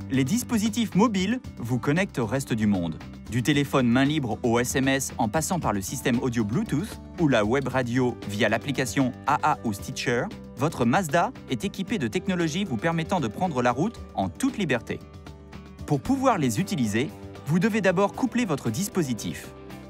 Les dispositifs mobiles vous connectent au reste du monde. Du téléphone main libre au SMS en passant par le système audio Bluetooth ou la web radio via l'application AA ou Stitcher, votre Mazda est équipé de technologies vous permettant de prendre la route en toute liberté. Pour pouvoir les utiliser, vous devez d'abord coupler votre dispositif.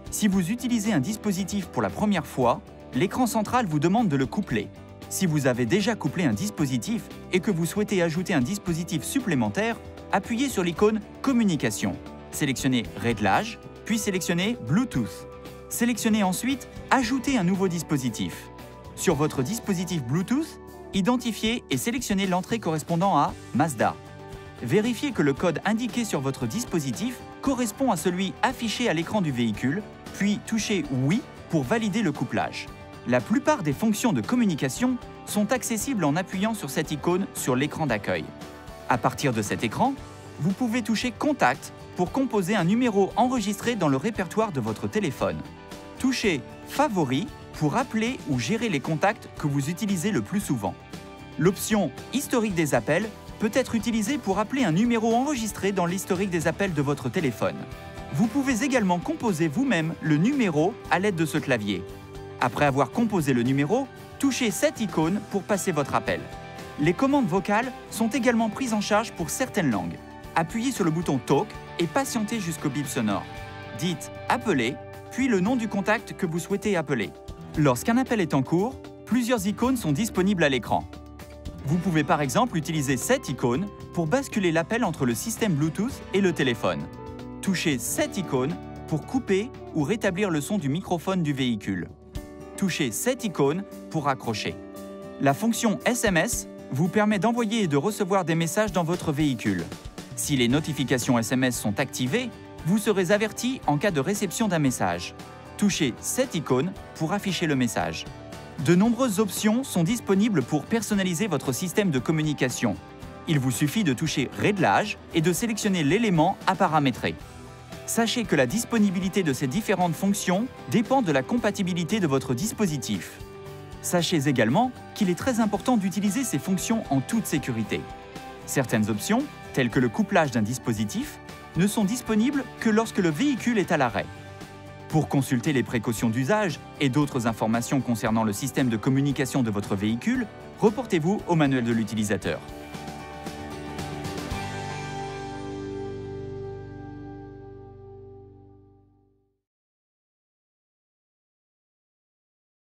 Si vous utilisez un dispositif pour la première fois, l'écran central vous demande de le coupler. Si vous avez déjà couplé un dispositif et que vous souhaitez ajouter un dispositif supplémentaire, appuyez sur l'icône « Communication ». Sélectionnez « Réglage », puis sélectionnez « Bluetooth ». Sélectionnez ensuite « Ajouter un nouveau dispositif ». Sur votre dispositif Bluetooth, identifiez et sélectionnez l'entrée correspondant à « Mazda ». Vérifiez que le code indiqué sur votre dispositif correspond à celui affiché à l'écran du véhicule, puis touchez « Oui » pour valider le couplage. La plupart des fonctions de communication sont accessibles en appuyant sur cette icône sur l'écran d'accueil. À partir de cet écran, vous pouvez toucher « Contact » pour composer un numéro enregistré dans le répertoire de votre téléphone. Touchez « Favoris » pour appeler ou gérer les contacts que vous utilisez le plus souvent. L'option « Historique des appels » peut être utilisée pour appeler un numéro enregistré dans l'historique des appels de votre téléphone. Vous pouvez également composer vous-même le numéro à l'aide de ce clavier. Après avoir composé le numéro, touchez cette icône pour passer votre appel. Les commandes vocales sont également prises en charge pour certaines langues. Appuyez sur le bouton « Talk » et patientez jusqu'au bip sonore. Dites « Appeler », puis le nom du contact que vous souhaitez appeler. Lorsqu'un appel est en cours, plusieurs icônes sont disponibles à l'écran. Vous pouvez par exemple utiliser cette icône pour basculer l'appel entre le système Bluetooth et le téléphone. Touchez cette icône pour couper ou rétablir le son du microphone du véhicule. Touchez cette icône pour raccrocher. La fonction SMS vous permet d'envoyer et de recevoir des messages dans votre véhicule. Si les notifications SMS sont activées, vous serez averti en cas de réception d'un message. Touchez cette icône pour afficher le message. De nombreuses options sont disponibles pour personnaliser votre système de communication. Il vous suffit de toucher « Réglage » et de sélectionner l'élément à paramétrer. Sachez que la disponibilité de ces différentes fonctions dépend de la compatibilité de votre dispositif. Sachez également qu'il est très important d'utiliser ces fonctions en toute sécurité. Certaines options, telles que le couplage d'un dispositif, ne sont disponibles que lorsque le véhicule est à l'arrêt. Pour consulter les précautions d'usage et d'autres informations concernant le système de communication de votre véhicule, reportez-vous au manuel de l'utilisateur.